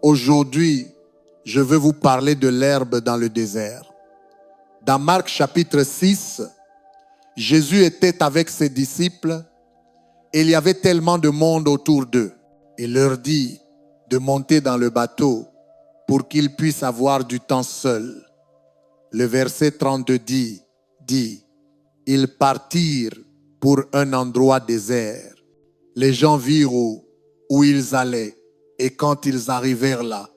Aujourd'hui, je veux vous parler de l'herbe dans le désert. Dans Marc chapitre 6, Jésus était avec ses disciples et il y avait tellement de monde autour d'eux. Il leur dit de monter dans le bateau pour qu'ils puissent avoir du temps seuls. Le verset 32 dit, ils partirent pour un endroit désert. Les gens virent où ils allaient et quand ils arrivèrent là,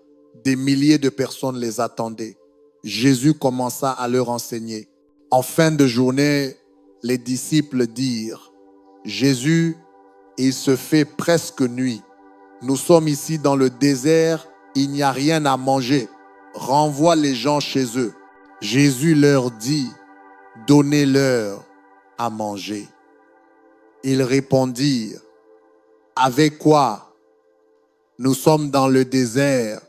des milliers de personnes les attendaient. Jésus commença à leur enseigner. En fin de journée, les disciples dirent, Jésus, il se fait presque nuit. Nous sommes ici dans le désert, il n'y a rien à manger. Renvoie les gens chez eux. Jésus leur dit, donnez-leur à manger. Ils répondirent, avec quoi? Nous sommes dans le désert.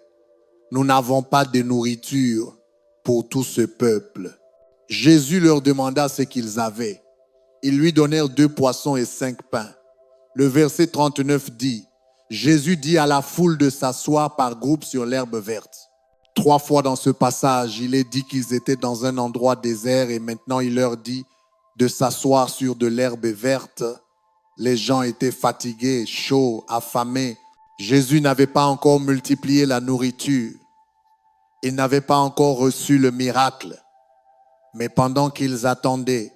Nous n'avons pas de nourriture pour tout ce peuple. Jésus leur demanda ce qu'ils avaient. Ils lui donnèrent 2 poissons et 5 pains. Le verset 39 dit, Jésus dit à la foule de s'asseoir par groupe sur l'herbe verte. 3 fois dans ce passage, il est dit qu'ils étaient dans un endroit désert et maintenant il leur dit de s'asseoir sur de l'herbe verte. Les gens étaient fatigués, chauds, affamés. Jésus n'avait pas encore multiplié la nourriture. Il n'avait pas encore reçu le miracle. Mais pendant qu'ils attendaient,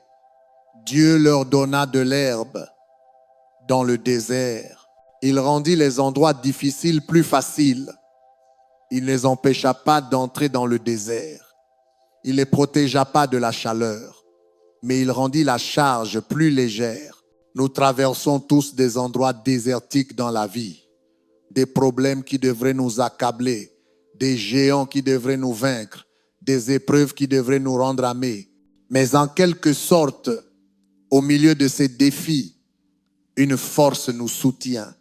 Dieu leur donna de l'herbe dans le désert. Il rendit les endroits difficiles plus faciles. Il ne les empêcha pas d'entrer dans le désert. Il ne les protégea pas de la chaleur. Mais il rendit la charge plus légère. Nous traversons tous des endroits désertiques dans la vie. Des problèmes qui devraient nous accabler. Des géants qui devraient nous vaincre. Des épreuves qui devraient nous rendre amés. Mais en quelque sorte, au milieu de ces défis, une force nous soutient.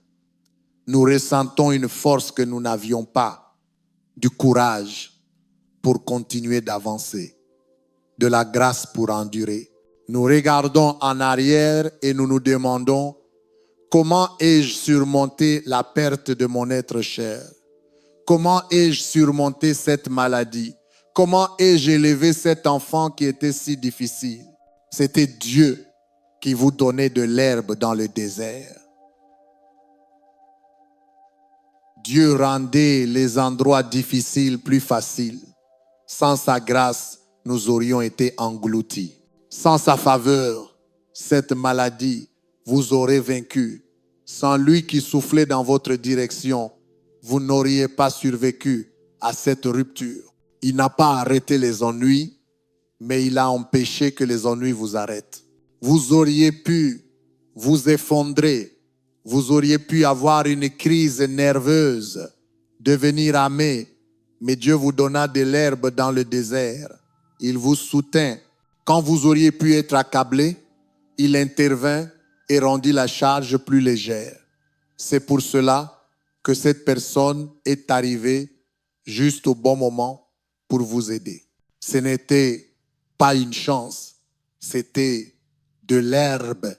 Nous ressentons une force que nous n'avions pas, du courage pour continuer d'avancer, de la grâce pour endurer. Nous regardons en arrière et nous nous demandons, comment ai-je surmonté la perte de mon être cher? Comment ai-je surmonté cette maladie? Comment ai-je élevé cet enfant qui était si difficile? C'était Dieu qui vous donnait de l'herbe dans le désert. Dieu rendait les endroits difficiles plus faciles. Sans sa grâce, nous aurions été engloutis. Sans sa faveur, cette maladie vous aurait vaincu. Sans lui qui soufflait dans votre direction, vous n'auriez pas survécu à cette rupture. Il n'a pas arrêté les ennuis, mais il a empêché que les ennuis vous arrêtent. Vous auriez pu vous effondrer. Vous auriez pu avoir une crise nerveuse, devenir amé, mais Dieu vous donna de l'herbe dans le désert. Il vous soutint. Quand vous auriez pu être accablé, il intervint et rendit la charge plus légère. C'est pour cela que cette personne est arrivée juste au bon moment pour vous aider. Ce n'était pas une chance, c'était de l'herbe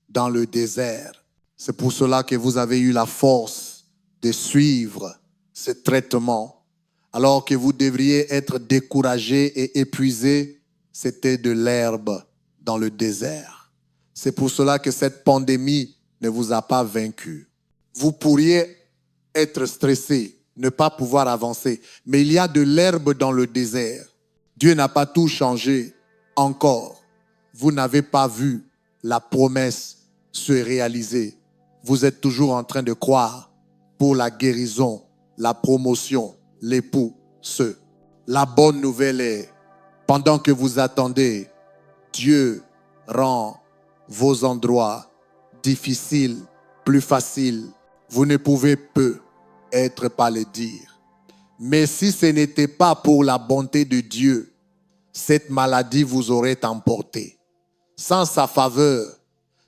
dans le désert. C'est pour cela que vous avez eu la force de suivre ce traitement. Alors que vous devriez être découragé et épuisé, c'était de l'herbe dans le désert. C'est pour cela que cette pandémie ne vous a pas vaincu. Vous pourriez être stressé, ne pas pouvoir avancer, mais il y a de l'herbe dans le désert. Dieu n'a pas tout changé encore. Vous n'avez pas vu la promesse se réaliser. Vous êtes toujours en train de croire pour la guérison, la promotion, l'époux, ceux. La bonne nouvelle est, pendant que vous attendez, Dieu rend vos endroits difficiles, plus faciles. Vous ne pouvez peu être pas le dire. Mais si ce n'était pas pour la bonté de Dieu, cette maladie vous aurait emporté. Sans sa faveur,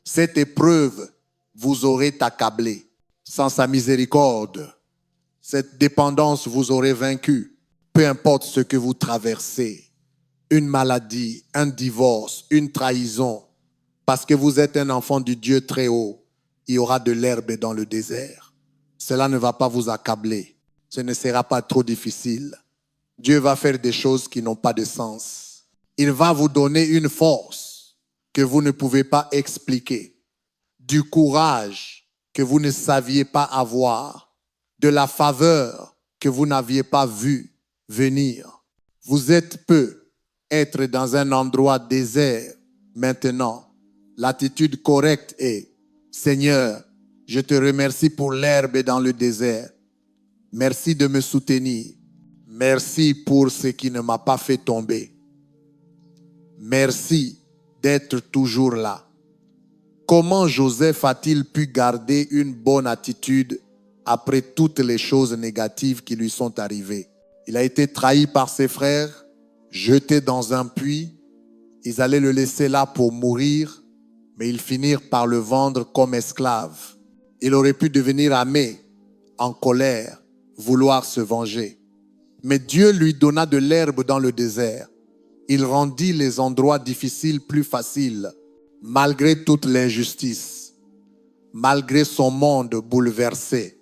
cette épreuve vous aurait accablé. Sans sa miséricorde, cette dépendance vous aurait vaincu. Peu importe ce que vous traversez, une maladie, un divorce, une trahison, parce que vous êtes un enfant du Dieu très haut, il y aura de l'herbe dans le désert. Cela ne va pas vous accabler. ce ne sera pas trop difficile. Dieu va faire des choses qui n'ont pas de sens. Il va vous donner une force que vous ne pouvez pas expliquer, du courage que vous ne saviez pas avoir, de la faveur que vous n'aviez pas vue venir. Vous êtes peu être dans un endroit désert maintenant. L'attitude correcte est, Seigneur, je te remercie pour l'herbe dans le désert. Merci de me soutenir. Merci pour ce qui ne m'a pas fait tomber. Merci d'être toujours là. Comment Joseph a-t-il pu garder une bonne attitude après toutes les choses négatives qui lui sont arrivées? Il a été trahi par ses frères, jeté dans un puits. Ils allaient le laisser là pour mourir, mais ils finirent par le vendre comme esclave. Il aurait pu devenir amé, en colère, vouloir se venger. Mais Dieu lui donna de l'herbe dans le désert. Il rendit les endroits difficiles plus faciles, malgré toute l'injustice, malgré son monde bouleversé.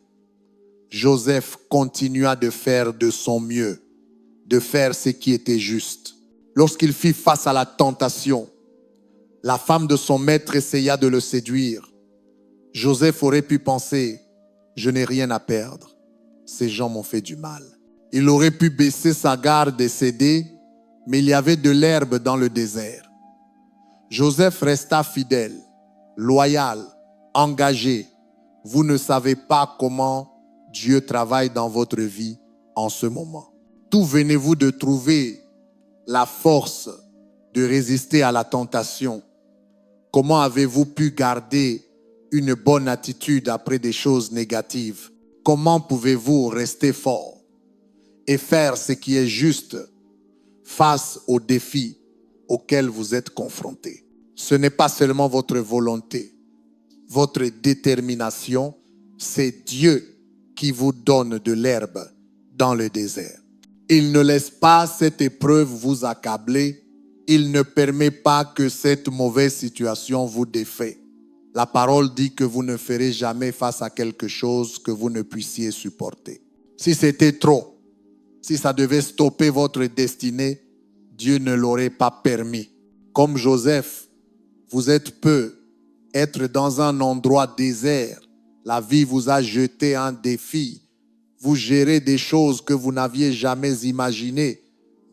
Joseph continua de faire de son mieux, de faire ce qui était juste. Lorsqu'il fit face à la tentation, la femme de son maître essaya de le séduire. Joseph aurait pu penser, je n'ai rien à perdre. Ces gens m'ont fait du mal. Il aurait pu baisser sa garde et céder, mais il y avait de l'herbe dans le désert. Joseph resta fidèle, loyal, engagé. Vous ne savez pas comment Dieu travaille dans votre vie en ce moment. D'où venez-vous de trouver la force de résister à la tentation? Comment avez-vous pu garder une bonne attitude après des choses négatives? Comment pouvez-vous rester fort et faire ce qui est juste face aux défis auxquels vous êtes confrontés? Ce n'est pas seulement votre volonté, votre détermination, c'est Dieu qui vous donne de l'herbe dans le désert. Il ne laisse pas cette épreuve vous accabler. Il ne permet pas que cette mauvaise situation vous défait. La parole dit que vous ne ferez jamais face à quelque chose que vous ne puissiez supporter. Si c'était trop, si ça devait stopper votre destinée, Dieu ne l'aurait pas permis. Comme Joseph, vous êtes peu, être dans un endroit désert. La vie vous a jeté un défi. Vous gérez des choses que vous n'aviez jamais imaginées.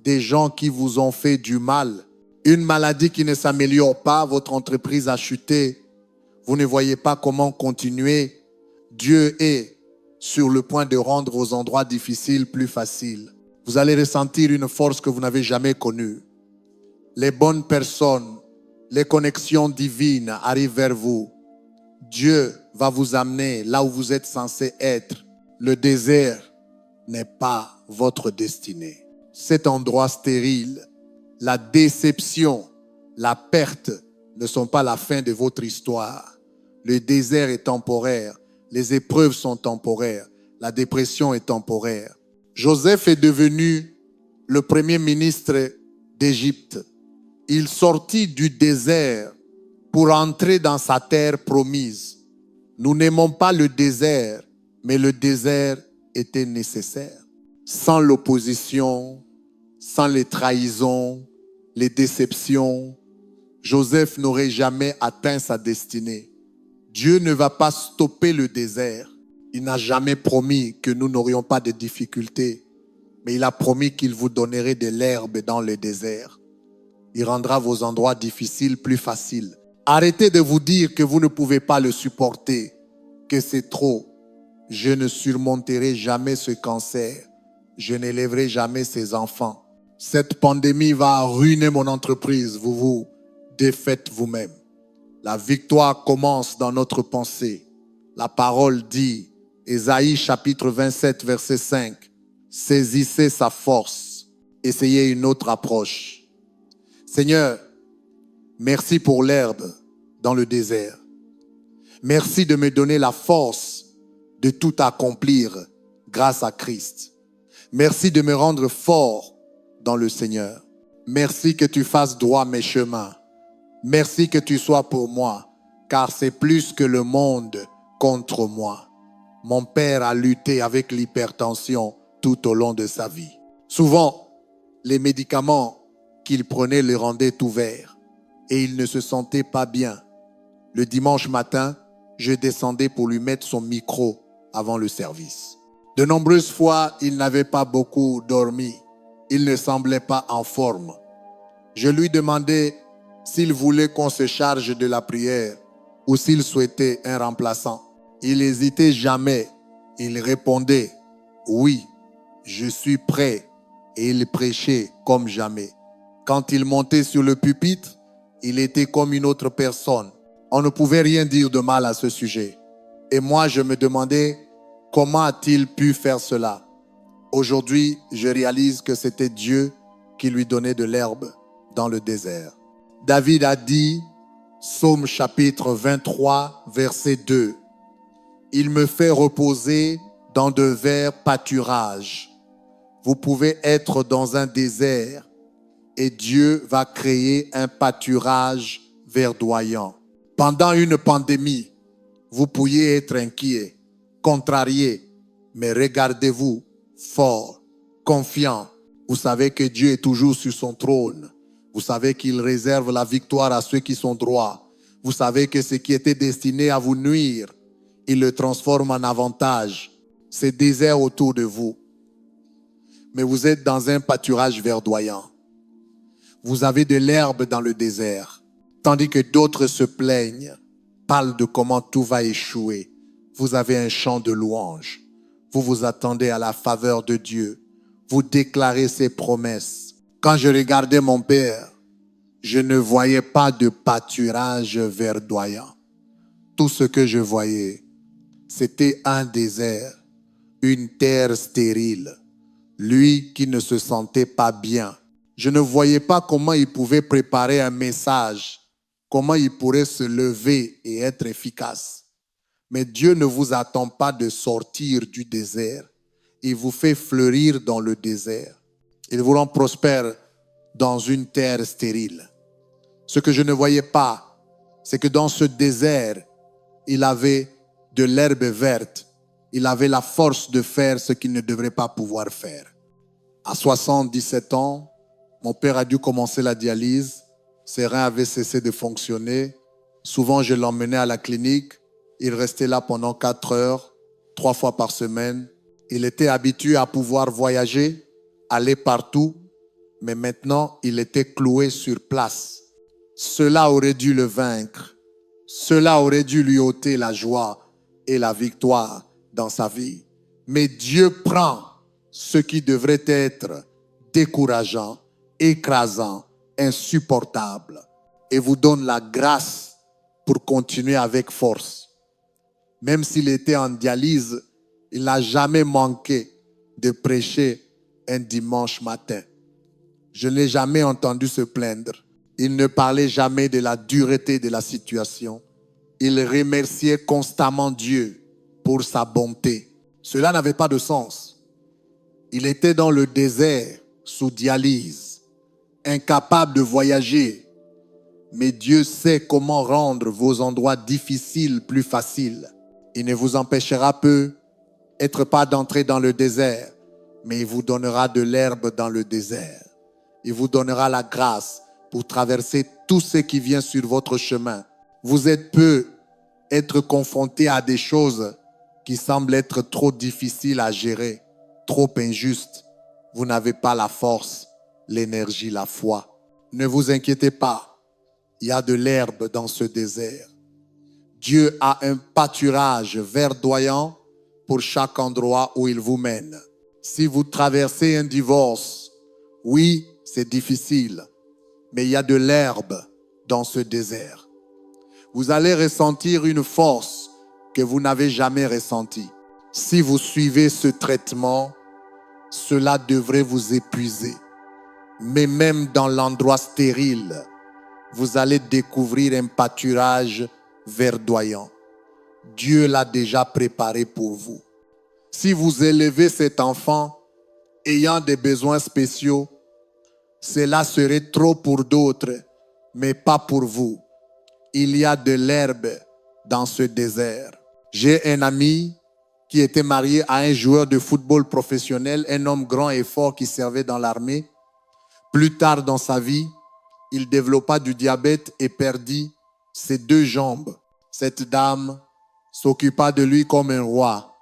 Des gens qui vous ont fait du mal. Une maladie qui ne s'améliore pas, votre entreprise a chuté. Vous ne voyez pas comment continuer. Dieu est sur le point de rendre vos endroits difficiles plus faciles. Vous allez ressentir une force que vous n'avez jamais connue. Les bonnes personnes, les connexions divines arrivent vers vous. Dieu va vous amener là où vous êtes censé être. Le désert n'est pas votre destinée. Cet endroit stérile, la déception, la perte ne sont pas la fin de votre histoire. Le désert est temporaire. Les épreuves sont temporaires. La dépression est temporaire. Joseph est devenu le premier ministre d'Égypte. Il sortit du désert pour entrer dans sa terre promise. Nous n'aimons pas le désert, mais le désert était nécessaire. Sans l'opposition, sans les trahisons, les déceptions, Joseph n'aurait jamais atteint sa destinée. Dieu ne va pas stopper le désert. Il n'a jamais promis que nous n'aurions pas de difficultés, mais il a promis qu'il vous donnerait de l'herbe dans le désert. Il rendra vos endroits difficiles plus faciles. Arrêtez de vous dire que vous ne pouvez pas le supporter, que c'est trop. Je ne surmonterai jamais ce cancer. Je n'élèverai jamais ces enfants. Cette pandémie va ruiner mon entreprise. Vous vous défaites vous-même. La victoire commence dans notre pensée. La parole dit, Ésaïe chapitre 27, verset 5, saisissez sa force, essayez une autre approche. Seigneur, merci pour l'herbe dans le désert. Merci de me donner la force de tout accomplir grâce à Christ. Merci de me rendre fort dans le Seigneur. Merci que tu fasses droit mes chemins. Merci que tu sois pour moi, car c'est plus que le monde contre moi. Mon père a lutté avec l'hypertension tout au long de sa vie. Souvent, les médicaments qu'il prenait le rendaient tout vert et il ne se sentait pas bien. Le dimanche matin, je descendais pour lui mettre son micro avant le service. De nombreuses fois, il n'avait pas beaucoup dormi. Il ne semblait pas en forme. Je lui demandais s'il voulait qu'on se charge de la prière ou s'il souhaitait un remplaçant. Il n'hésitait jamais. Il répondait « Oui, je suis prêt » et il prêchait comme jamais. Quand il montait sur le pupitre, il était comme une autre personne. On ne pouvait rien dire de mal à ce sujet. Et moi, je me demandais comment a-t-il pu faire cela. Aujourd'hui, je réalise que c'était Dieu qui lui donnait de l'herbe dans le désert. David a dit, Psaume chapitre 23, verset 2, « Il me fait reposer dans de verts pâturages. » Vous pouvez être dans un désert et Dieu va créer un pâturage verdoyant. Pendant une pandémie, vous pourriez être inquiet, contrarié, mais regardez-vous fort, confiant. Vous savez que Dieu est toujours sur son trône. Vous savez qu'il réserve la victoire à ceux qui sont droits. Vous savez que ce qui était destiné à vous nuire, il le transforme en avantage. C'est désert autour de vous. Mais vous êtes dans un pâturage verdoyant. Vous avez de l'herbe dans le désert, tandis que d'autres se plaignent, parlent de comment tout va échouer. Vous avez un chant de louange. Vous vous attendez à la faveur de Dieu. Vous déclarez ses promesses. Quand je regardais mon père, je ne voyais pas de pâturage verdoyant. Tout ce que je voyais, c'était un désert, une terre stérile. Lui qui ne se sentait pas bien. Je ne voyais pas comment il pouvait préparer un message, comment il pourrait se lever et être efficace. Mais Dieu ne vous attend pas de sortir du désert. Il vous fait fleurir dans le désert. Il vous rend prospère dans une terre stérile. Ce que je ne voyais pas, c'est que dans ce désert, il avait de l'herbe verte. Il avait la force de faire ce qu'il ne devrait pas pouvoir faire. À 77 ans, mon père a dû commencer la dialyse. Ses reins avaient cessé de fonctionner. Souvent, je l'emmenais à la clinique. Il restait là pendant 4 heures, 3 fois par semaine. Il était habitué à pouvoir voyager, aller partout. Mais maintenant, il était cloué sur place. Cela aurait dû le vaincre. Cela aurait dû lui ôter la joie et la victoire dans sa vie. Mais Dieu prend ce qui devrait être décourageant, écrasant, insupportable et vous donne la grâce pour continuer avec force. Même s'il était en dialyse, il n'a jamais manqué de prêcher un dimanche matin. Je ne l'ai jamais entendu se plaindre. Il ne parlait jamais de la dureté de la situation. Il remerciait constamment Dieu pour sa bonté. Cela n'avait pas de sens. Il était dans le désert, sous dialyse, incapable de voyager. Mais Dieu sait comment rendre vos endroits difficiles plus faciles. Il ne vous empêchera peut-être pas d'entrer dans le désert, mais il vous donnera de l'herbe dans le désert. Il vous donnera la grâce pour traverser tout ce qui vient sur votre chemin. Vous êtes être confronté à des choses qui semblent être trop difficiles à gérer, trop injustes. Vous n'avez pas la force, l'énergie, la foi. Ne vous inquiétez pas, il y a de l'herbe dans ce désert. Dieu a un pâturage verdoyant pour chaque endroit où il vous mène. Si vous traversez un divorce, oui, c'est difficile, mais il y a de l'herbe dans ce désert. Vous allez ressentir une force que vous n'avez jamais ressentie. Si vous suivez ce traitement, cela devrait vous épuiser. Mais même dans l'endroit stérile, vous allez découvrir un pâturage verdoyant. Dieu l'a déjà préparé pour vous. Si vous élevez cet enfant ayant des besoins spéciaux, cela serait trop pour d'autres, mais pas pour vous. Il y a de l'herbe dans ce désert. J'ai un ami qui était marié à un joueur de football professionnel, un homme grand et fort qui servait dans l'armée. Plus tard dans sa vie, il développa du diabète et perdit ses 2 jambes. Cette dame s'occupa de lui comme un roi.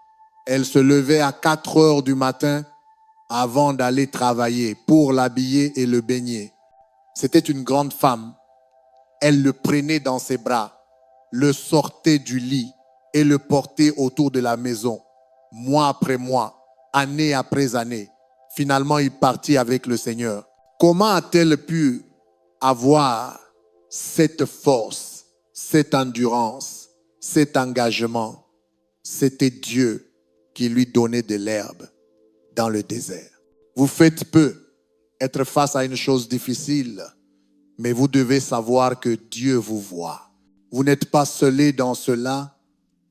Elle se levait à 4 heures du matin avant d'aller travailler pour l'habiller et le baigner. C'était une grande femme. Elle le prenait dans ses bras, le sortait du lit et le portait autour de la maison, mois après mois, année après année. Finalement, il partit avec le Seigneur. Comment a-t-elle pu avoir cette force, cette endurance, cet engagement? C'était Dieu qui lui donnait de l'herbe dans le désert. Vous faites peu être face à une chose difficile, mais vous devez savoir que Dieu vous voit. Vous n'êtes pas seul dans cela.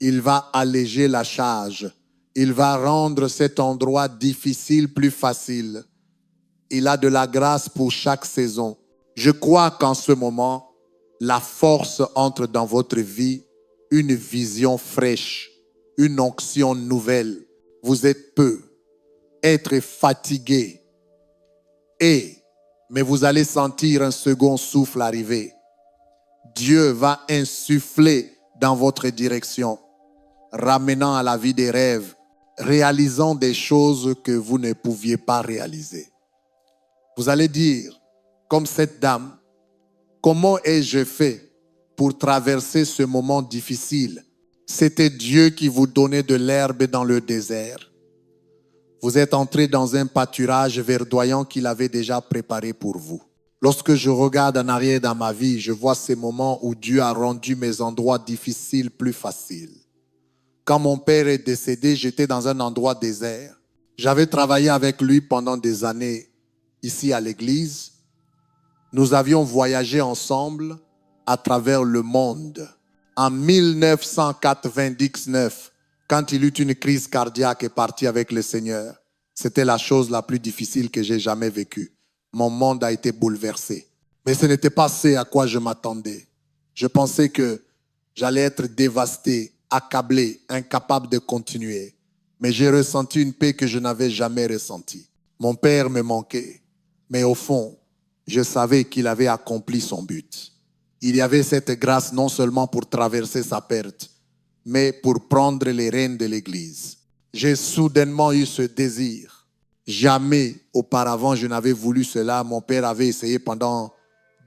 Il va alléger la charge. Il va rendre cet endroit difficile plus facile. Il a de la grâce pour chaque saison. Je crois qu'en ce moment, la force entre dans votre vie, une vision fraîche, une onction nouvelle. Vous êtes peu, être fatigué, mais vous allez sentir un second souffle arriver. Dieu va insuffler dans votre direction, ramenant à la vie des rêves, réalisant des choses que vous ne pouviez pas réaliser. Vous allez dire, comme cette dame, comment ai-je fait pour traverser ce moment difficile? C'était Dieu qui vous donnait de l'herbe dans le désert. Vous êtes entré dans un pâturage verdoyant qu'il avait déjà préparé pour vous. Lorsque je regarde en arrière dans ma vie, je vois ces moments où Dieu a rendu mes endroits difficiles plus faciles. Quand mon père est décédé, j'étais dans un endroit désert. J'avais travaillé avec lui pendant des années ici à l'église. Nous avions voyagé ensemble à travers le monde. En 1999, quand il eut une crise cardiaque et parti avec le Seigneur, c'était la chose la plus difficile que j'ai jamais vécue. Mon monde a été bouleversé. Mais ce n'était pas ce à quoi je m'attendais. Je pensais que j'allais être dévasté, accablé, incapable de continuer. Mais j'ai ressenti une paix que je n'avais jamais ressentie. Mon père me manquait. Mais au fond, je savais qu'il avait accompli son but. Il y avait cette grâce non seulement pour traverser sa perte, mais pour prendre les rênes de l'Église. J'ai soudainement eu ce désir. Jamais auparavant je n'avais voulu cela. Mon père avait essayé pendant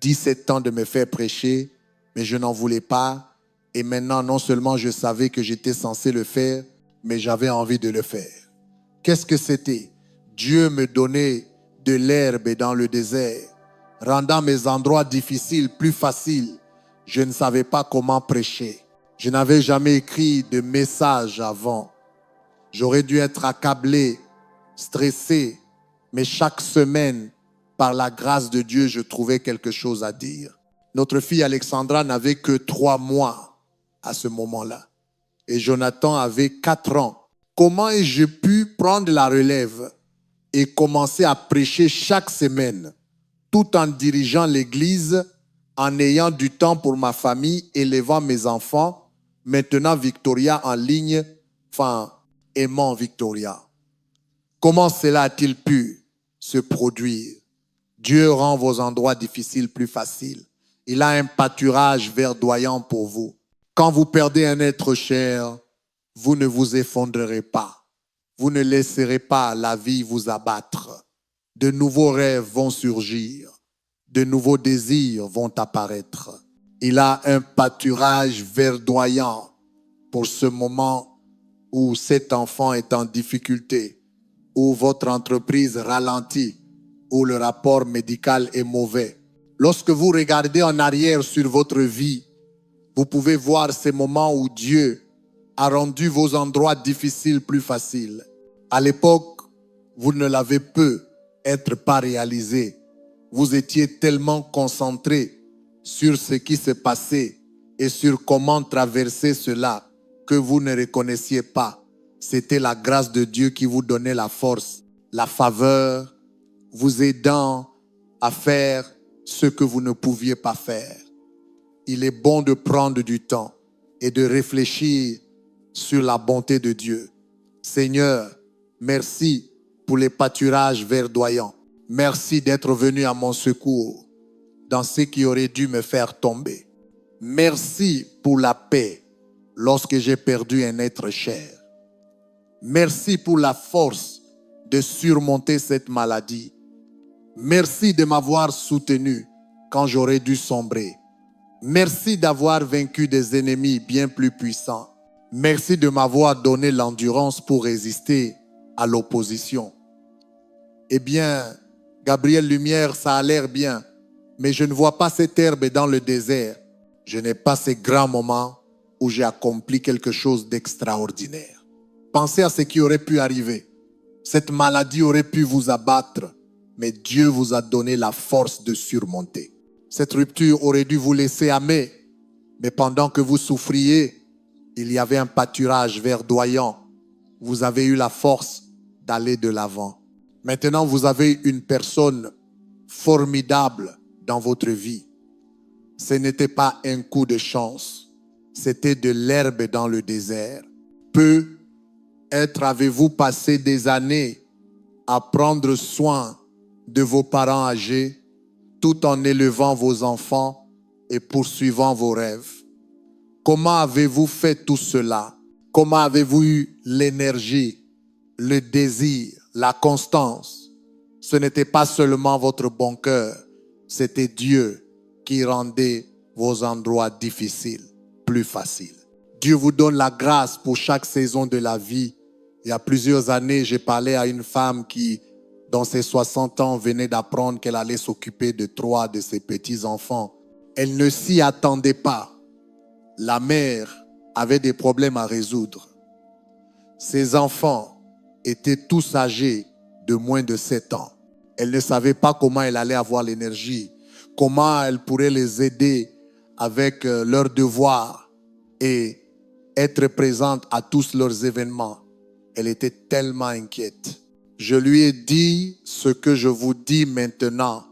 17 ans de me faire prêcher, mais je n'en voulais pas. Et maintenant, non seulement je savais que j'étais censé le faire, mais j'avais envie de le faire. Qu'est-ce que c'était? Dieu me donnait de l'herbe dans le désert, rendant mes endroits difficiles plus faciles. Je ne savais pas comment prêcher. Je n'avais jamais écrit de message avant. J'aurais dû être accablé, stressé, mais chaque semaine, par la grâce de Dieu, je trouvais quelque chose à dire. Notre fille Alexandra n'avait que 3 mois à ce moment-là. Et Jonathan avait 4 ans. Comment ai-je pu prendre la relève et commencer à prêcher chaque semaine, tout en dirigeant l'église, en ayant du temps pour ma famille, élevant mes enfants, maintenant Victoria en ligne, aimant Victoria? Comment cela a-t-il pu se produire? Dieu rend vos endroits difficiles plus faciles. Il a un pâturage verdoyant pour vous. Quand vous perdez un être cher, vous ne vous effondrerez pas. Vous ne laisserez pas la vie vous abattre. De nouveaux rêves vont surgir. De nouveaux désirs vont apparaître. Il a un pâturage verdoyant pour ce moment où cet enfant est en difficulté, où votre entreprise ralentit, où le rapport médical est mauvais. Lorsque vous regardez en arrière sur votre vie, vous pouvez voir ces moments où Dieu a rendu vos endroits difficiles plus faciles. À l'époque, vous ne l'avez peut-être pas réalisé. Vous étiez tellement concentré sur ce qui se passait et sur comment traverser cela que vous ne reconnaissiez pas. C'était la grâce de Dieu qui vous donnait la force, la faveur, vous aidant à faire ce que vous ne pouviez pas faire. Il est bon de prendre du temps et de réfléchir sur la bonté de Dieu. Seigneur, merci pour les pâturages verdoyants. Merci d'être venu à mon secours dans ce qui aurait dû me faire tomber. Merci pour la paix lorsque j'ai perdu un être cher. Merci pour la force de surmonter cette maladie. Merci de m'avoir soutenu quand j'aurais dû sombrer. Merci d'avoir vaincu des ennemis bien plus puissants. Merci de m'avoir donné l'endurance pour résister à l'opposition. Eh bien, Gabriel Lumière, ça a l'air bien, mais je ne vois pas cette herbe dans le désert. Je n'ai pas ces grands moments où j'ai accompli quelque chose d'extraordinaire. Pensez à ce qui aurait pu arriver. Cette maladie aurait pu vous abattre, mais Dieu vous a donné la force de surmonter. Cette rupture aurait dû vous laisser amer, mais pendant que vous souffriez, il y avait un pâturage verdoyant. Vous avez eu la force d'aller de l'avant. Maintenant, vous avez une personne formidable dans votre vie. Ce n'était pas un coup de chance, c'était de l'herbe dans le désert. Peut-être avez-vous passé des années à prendre soin de vos parents âgés tout en élevant vos enfants et poursuivant vos rêves. Comment avez-vous fait tout cela? Comment avez-vous eu l'énergie, le désir, la constance? Ce n'était pas seulement votre bon cœur, c'était Dieu qui rendait vos endroits difficiles plus faciles. Dieu vous donne la grâce pour chaque saison de la vie. Il y a plusieurs années, j'ai parlé à une femme qui, dans ses 60 ans, venait d'apprendre qu'elle allait s'occuper de 3 de ses petits-enfants. Elle ne s'y attendait pas. La mère avait des problèmes à résoudre. Ses enfants étaient tous âgés de moins de 7 ans. Elle ne savait pas comment elle allait avoir l'énergie, comment elle pourrait les aider avec leurs devoirs et être présente à tous leurs événements. Elle était tellement inquiète. Je lui ai dit ce que je vous dis maintenant.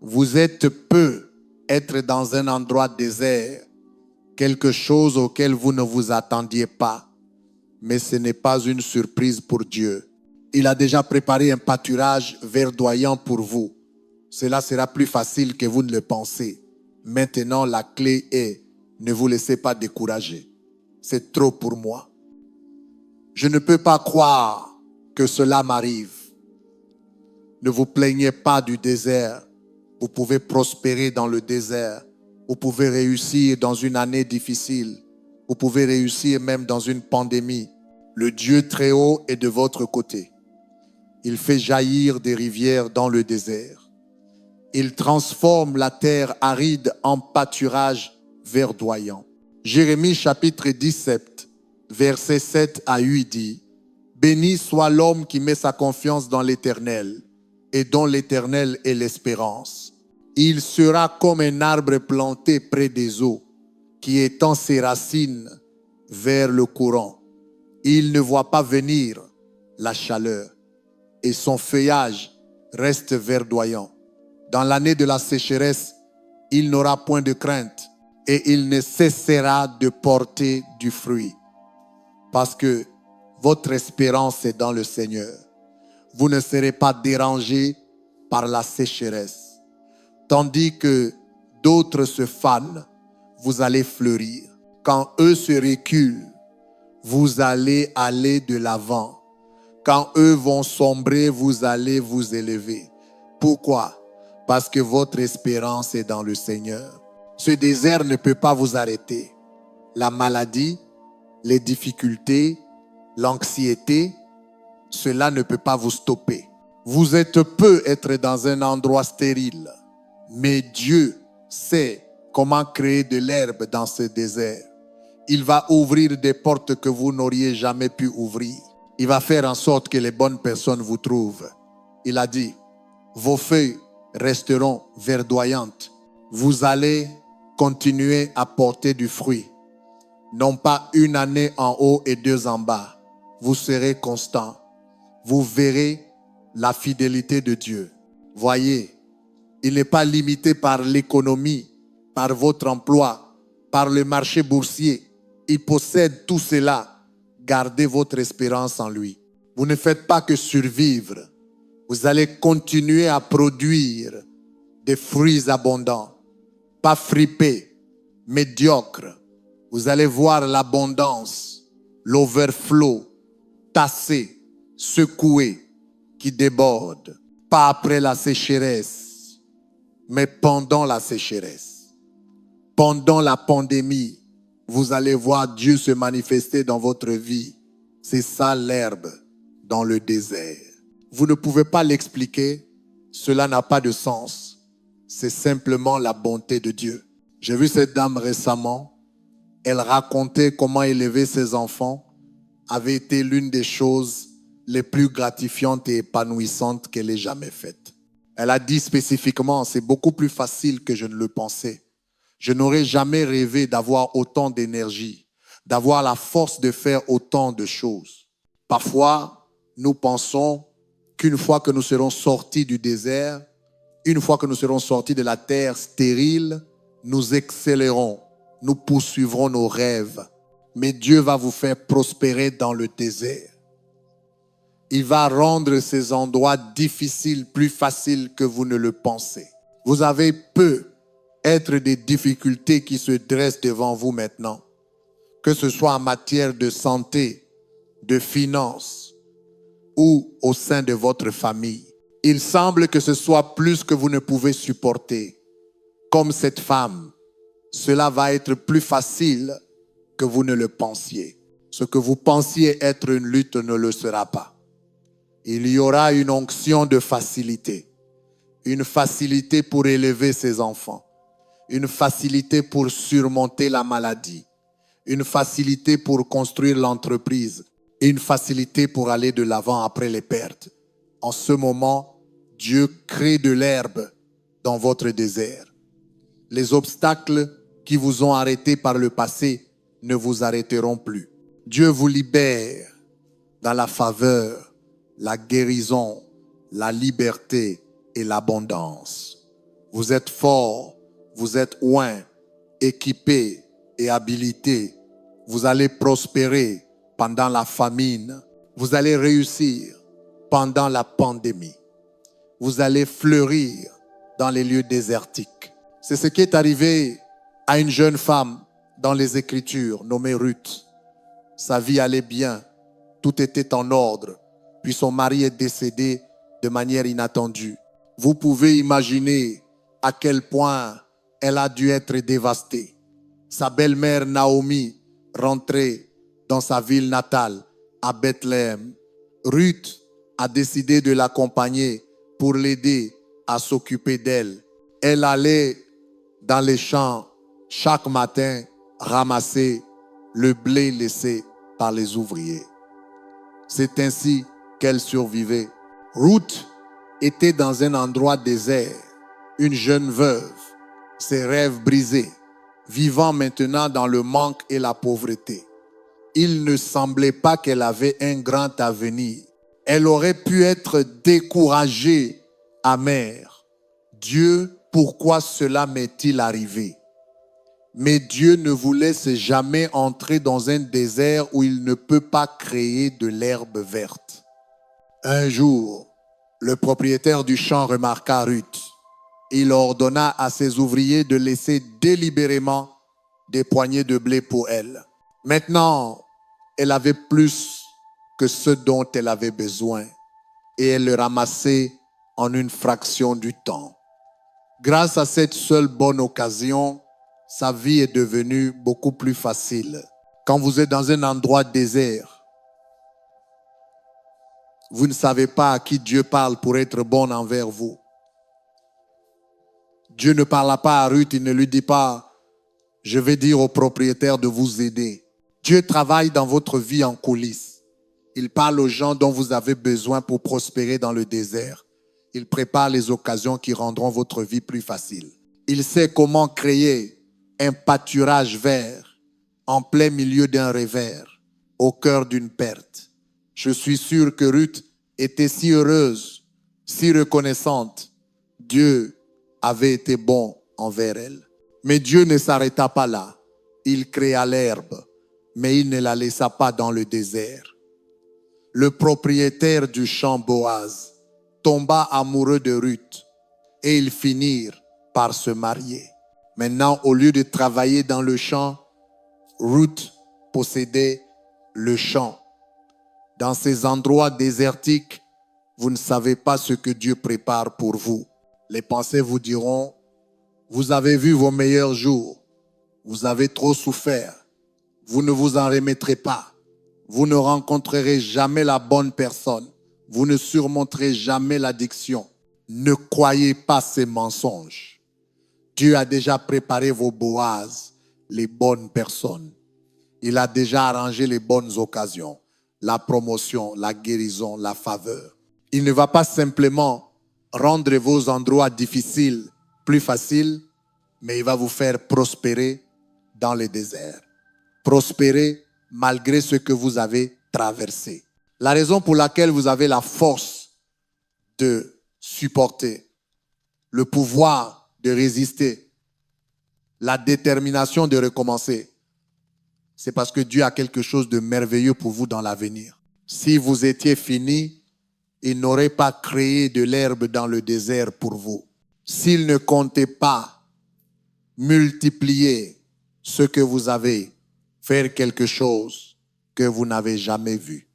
Vous êtes peu être dans un endroit désert, quelque chose auquel vous ne vous attendiez pas. Mais ce n'est pas une surprise pour Dieu. Il a déjà préparé un pâturage verdoyant pour vous. Cela sera plus facile que vous ne le pensez. Maintenant, la clé est, ne vous laissez pas décourager. C'est trop pour moi. Je ne peux pas croire que cela m'arrive. Ne vous plaignez pas du désert. Vous pouvez prospérer dans le désert. Vous pouvez réussir dans une année difficile. Vous pouvez réussir même dans une pandémie. Le Dieu très haut est de votre côté. Il fait jaillir des rivières dans le désert. Il transforme la terre aride en pâturage verdoyant. Jérémie chapitre 17, versets 7 à 8 dit: Béni soit l'homme qui met sa confiance dans l'Éternel et dont l'Éternel est l'espérance. Il sera comme un arbre planté près des eaux, qui étend ses racines vers le courant. Il ne voit pas venir la chaleur et son feuillage reste verdoyant. Dans l'année de la sécheresse, il n'aura point de crainte et il ne cessera de porter du fruit. Parce que votre espérance est dans le Seigneur. Vous ne serez pas dérangés par la sécheresse. Tandis que d'autres se fanent, vous allez fleurir. Quand eux se reculent, vous allez aller de l'avant. Quand eux vont sombrer, vous allez vous élever. Pourquoi? Parce que votre espérance est dans le Seigneur. Ce désert ne peut pas vous arrêter. La maladie, les difficultés, l'anxiété, cela ne peut pas vous stopper. Vous êtes peu être dans un endroit stérile, mais Dieu sait comment créer de l'herbe dans ce désert. Il va ouvrir des portes que vous n'auriez jamais pu ouvrir. Il va faire en sorte que les bonnes personnes vous trouvent. Il a dit, vos feuilles resteront verdoyantes. Vous allez continuer à porter du fruit. Non pas une année en haut et 2 en bas. Vous serez constant. Vous verrez la fidélité de Dieu. Voyez, il n'est pas limité par l'économie, par votre emploi, par le marché boursier. Il possède tout cela gardez votre espérance en lui. Vous ne faites pas que survivre. Vous allez continuer à produire des fruits abondants, pas fripés, médiocres. Vous allez voir l'abondance, l'overflow, tassé, secoué, qui déborde. Pas après la sécheresse, mais pendant la sécheresse. Pendant la pandémie, vous allez voir Dieu se manifester dans votre vie. C'est ça l'herbe dans le désert. Vous ne pouvez pas l'expliquer, cela n'a pas de sens. C'est simplement la bonté de Dieu. J'ai vu cette dame récemment, elle racontait comment élever ses enfants avait été l'une des choses les plus gratifiantes et épanouissantes qu'elle ait jamais faites. Elle a dit spécifiquement, c'est beaucoup plus facile que je ne le pensais. Je n'aurais jamais rêvé d'avoir autant d'énergie, d'avoir la force de faire autant de choses. Parfois, nous pensons qu'une fois que nous serons sortis du désert, une fois que nous serons sortis de la terre stérile, nous accélérons, nous poursuivrons nos rêves. Mais Dieu va vous faire prospérer dans le désert. Il va rendre ces endroits difficiles plus faciles que vous ne le pensez. Vous avez peut-être des difficultés qui se dressent devant vous maintenant, que ce soit en matière de santé, de finances ou au sein de votre famille. Il semble que ce soit plus que vous ne pouvez supporter. Comme cette femme, cela va être plus facile que vous ne le pensiez. Ce que vous pensiez être une lutte ne le sera pas. Il y aura une onction de facilité. Une facilité pour élever ses enfants. Une facilité pour surmonter la maladie. Une facilité pour construire l'entreprise. Une facilité pour aller de l'avant après les pertes. En ce moment, Dieu crée de l'herbe dans votre désert. Les obstacles qui vous ont arrêté par le passé ne vous arrêteront plus. Dieu vous libère dans la faveur, la guérison, la liberté et l'abondance. Vous êtes fort, vous êtes oint, équipé et habilité. Vous allez prospérer pendant la famine. Vous allez réussir pendant la pandémie. Vous allez fleurir dans les lieux désertiques. C'est ce qui est arrivé à une jeune femme dans les Écritures nommée Ruth. Sa vie allait bien, tout était en ordre, puis son mari est décédé de manière inattendue. Vous pouvez imaginer à quel point elle a dû être dévastée. Sa belle-mère Naomi rentrait dans sa ville natale, à Bethléem. Ruth a décidé de l'accompagner pour l'aider à s'occuper d'elle. Elle allait dans les champs chaque matin ramasser le blé laissé par les ouvriers. C'est ainsi qu'elle survivait. Ruth était dans un endroit désert, une jeune veuve, ses rêves brisés, vivant maintenant dans le manque et la pauvreté. Il ne semblait pas qu'elle avait un grand avenir. Elle aurait pu être découragée, amère. Dieu, pourquoi cela m'est-il arrivé? Mais Dieu ne vous laisse jamais entrer dans un désert où il ne peut pas créer de l'herbe verte. Un jour, le propriétaire du champ remarqua Ruth. Il ordonna à ses ouvriers de laisser délibérément des poignées de blé pour elle. Maintenant, elle avait plus que ce dont elle avait besoin et elle le ramassait en une fraction du temps. Grâce à cette seule bonne occasion, sa vie est devenue beaucoup plus facile. Quand vous êtes dans un endroit désert, vous ne savez pas à qui Dieu parle pour être bon envers vous. Dieu ne parle pas à Ruth, il ne lui dit pas « Je vais dire au propriétaire de vous aider ». Dieu travaille dans votre vie en coulisses. Il parle aux gens dont vous avez besoin pour prospérer dans le désert. Il prépare les occasions qui rendront votre vie plus facile. Il sait comment créer un pâturage vert en plein milieu d'un revers, au cœur d'une perte. Je suis sûr que Ruth était si heureuse, si reconnaissante. Dieu avait été bon envers elle. Mais Dieu ne s'arrêta pas là. Il créa l'herbe. mais il ne la laissa pas dans le désert. Le propriétaire du champ Boaz tomba amoureux de Ruth et ils finirent par se marier. Maintenant, au lieu de travailler dans le champ, Ruth possédait le champ. Dans ces endroits désertiques, vous ne savez pas ce que Dieu prépare pour vous. Les pensées vous diront, vous avez vu vos meilleurs jours, vous avez trop souffert, vous ne vous en remettrez pas, vous ne rencontrerez jamais la bonne personne, vous ne surmonterez jamais l'addiction. Ne croyez pas ces mensonges. Dieu a déjà préparé vos Boaz, les bonnes personnes. Il a déjà arrangé les bonnes occasions, la promotion, la guérison, la faveur. Il ne va pas simplement rendre vos endroits difficiles plus faciles, mais il va vous faire prospérer dans le désert. Prospérer malgré ce que vous avez traversé. La raison pour laquelle vous avez la force de supporter, le pouvoir de résister, la détermination de recommencer, c'est parce que Dieu a quelque chose de merveilleux pour vous dans l'avenir. Si vous étiez fini, il n'aurait pas créé de l'herbe dans le désert pour vous. S'il ne comptait pas multiplier ce que vous avez, faire quelque chose que vous n'avez jamais vu,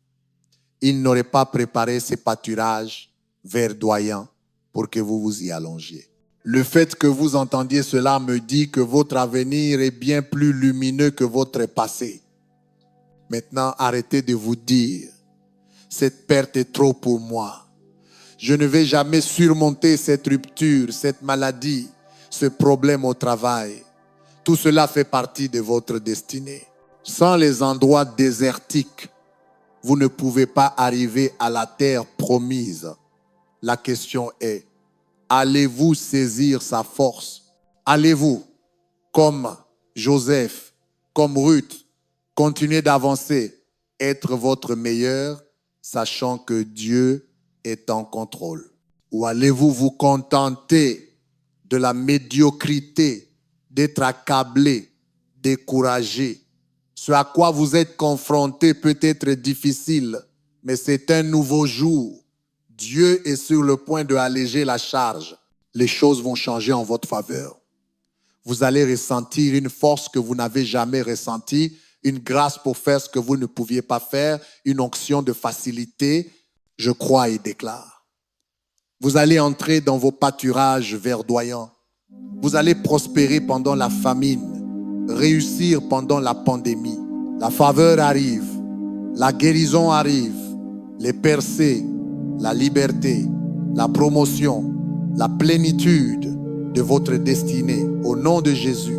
il n'aurait pas préparé ces pâturages verdoyants pour que vous vous y allongiez. Le fait que vous entendiez cela me dit que votre avenir est bien plus lumineux que votre passé. Maintenant, arrêtez de vous dire, cette perte est trop pour moi. Je ne vais jamais surmonter cette rupture, cette maladie, ce problème au travail. Tout cela fait partie de votre destinée. Sans les endroits désertiques, vous ne pouvez pas arriver à la terre promise. La question est, allez-vous saisir sa force? Allez-vous, comme Joseph, comme Ruth, continuer d'avancer, être votre meilleur, sachant que Dieu est en contrôle? Ou allez-vous vous contenter de la médiocrité, d'être accablé, découragé? Ce à quoi vous êtes confronté peut être difficile, mais c'est un nouveau jour. Dieu est sur le point de alléger la charge. Les choses vont changer en votre faveur. Vous allez ressentir une force que vous n'avez jamais ressentie, une grâce pour faire ce que vous ne pouviez pas faire, une onction de facilité. Je crois et déclare. Vous allez entrer dans vos pâturages verdoyants. Vous allez prospérer pendant la famine, réussir pendant la pandémie. La faveur arrive, la guérison arrive, les percées, la liberté, la promotion, la plénitude de votre destinée. Au nom de Jésus,